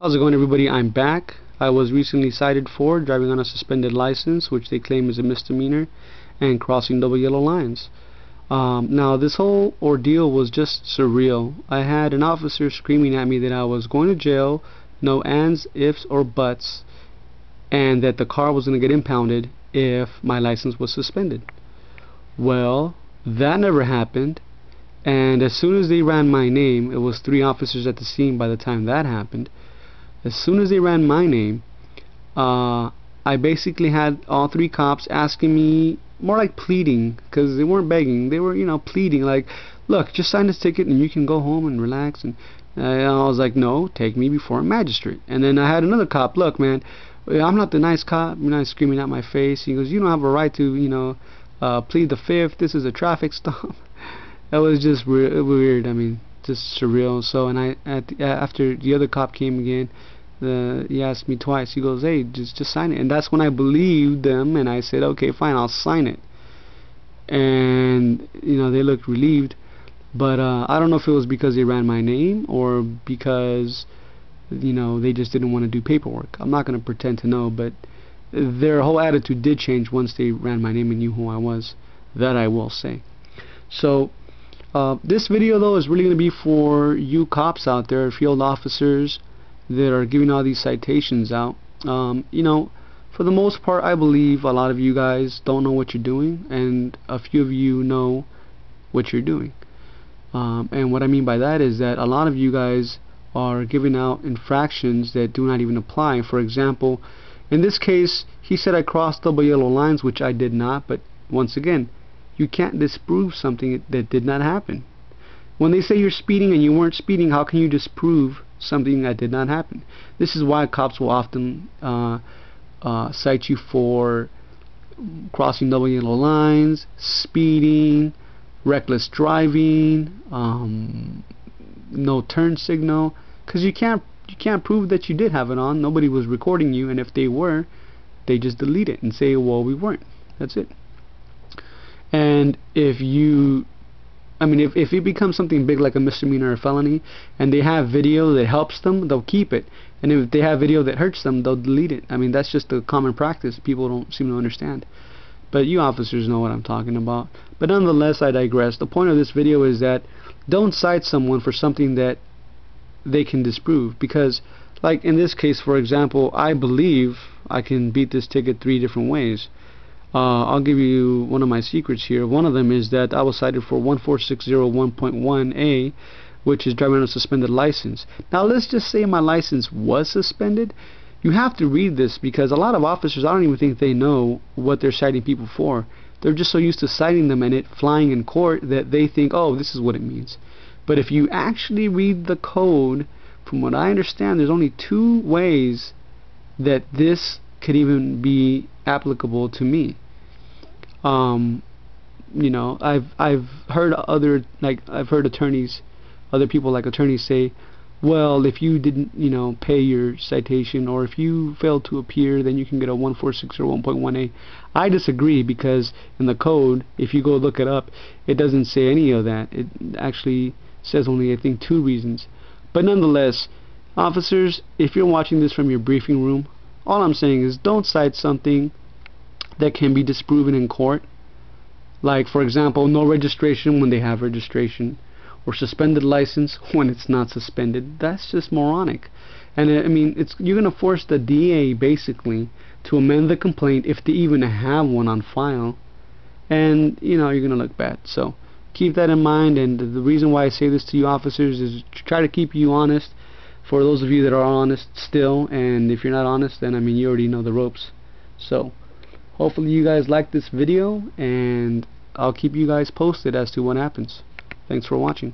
How's it going, everybody? I'm back. I was recently cited for driving on a suspended license, which they claim is a misdemeanor, and crossing double yellow lines. Now this whole ordeal was just surreal. I had an officer screaming at me that I was going to jail, no ands, ifs, or buts, and that the car was going to get impounded if my license was suspended. Well, that never happened, and as soon as they ran my name, it was 3 officers at the scene by the time that happened. As soon as they ran my name, I basically had all 3 cops asking me, more like pleading, because they weren't begging, they were, pleading, like, look, just sign this ticket and you can go home and relax. And I was like, no, take me before a magistrate. And then I had another cop, look, man, I'm not the nice cop, you're not screaming at my face. He goes, you don't have a right to, plead the fifth, this is a traffic stop. That was just weird, I mean, just surreal. So, and after the other cop came again, he asked me twice. He goes, hey, just sign it. And that's when I believed them, and I said, okay, fine, I'll sign it. And they looked relieved, but I don't know if it was because they ran my name or because they just didn't want to do paperwork. I'm not going to pretend to know, but their whole attitude did change once they ran my name and knew who I was. That I will say. So this video though is really going to be for you cops out there, field officers that are giving all these citations out. For the most part, I believe a lot of you guys don't know what you're doing, and a few of you know what you're doing. And what I mean by that is that a lot of you guys are giving out infractions that do not even apply. For example, in this case, he said I crossed double yellow lines, which I did not, but once again, you can't disprove something that did not happen. When they say you're speeding and you weren't speeding, how can you disprove something that did not happen? This is why cops will often cite you for crossing double yellow lines, speeding, reckless driving, no turn signal, because you can't prove that you did have it on. Nobody was recording you, and if they were, they just delete it and say, well, we weren't. That's it. And if it becomes something big like a misdemeanor or a felony, and they have video that helps them, they'll keep it. And if they have video that hurts them, they'll delete it. I mean, that's just a common practice. People don't seem to understand. But you officers know what I'm talking about. But nonetheless, I digress. The point of this video is that don't cite someone for something that they can disprove. Because, like in this case, for example, I believe I can beat this ticket 3 different ways. I'll give you one of my secrets here. One of them is that I was cited for 14601.1A, which is driving on a suspended license. Now let's just say my license was suspended. You have to read this, because a lot of officers, I don't even think they know what they're citing people for. They're just so used to citing them and it flying in court that they think, oh, this is what it means. But if you actually read the code, from what I understand, there's only 2 ways that this could even be applicable to me. I've heard attorneys, other people like attorneys say, well, if you didn't, pay your citation, or if you failed to appear, then you can get a 14601.1A. I disagree, because in the code, if you go look it up, it doesn't say any of that. It actually says only, I think, 2 reasons. But nonetheless, officers, if you're watching this from your briefing room, all I'm saying is don't cite something that can be disproven in court. Like, for example, no registration when they have registration, or suspended license when it's not suspended. That's just moronic. And you're going to force the DA basically to amend the complaint if they even have one on file, and you're going to look bad. So keep that in mind. And the reason why I say this to you officers is to try to keep you honest. For those of you that are honest still, and if you're not honest, then you already know the ropes. So hopefully you guys like this video, and I'll keep you guys posted as to what happens. Thanks for watching.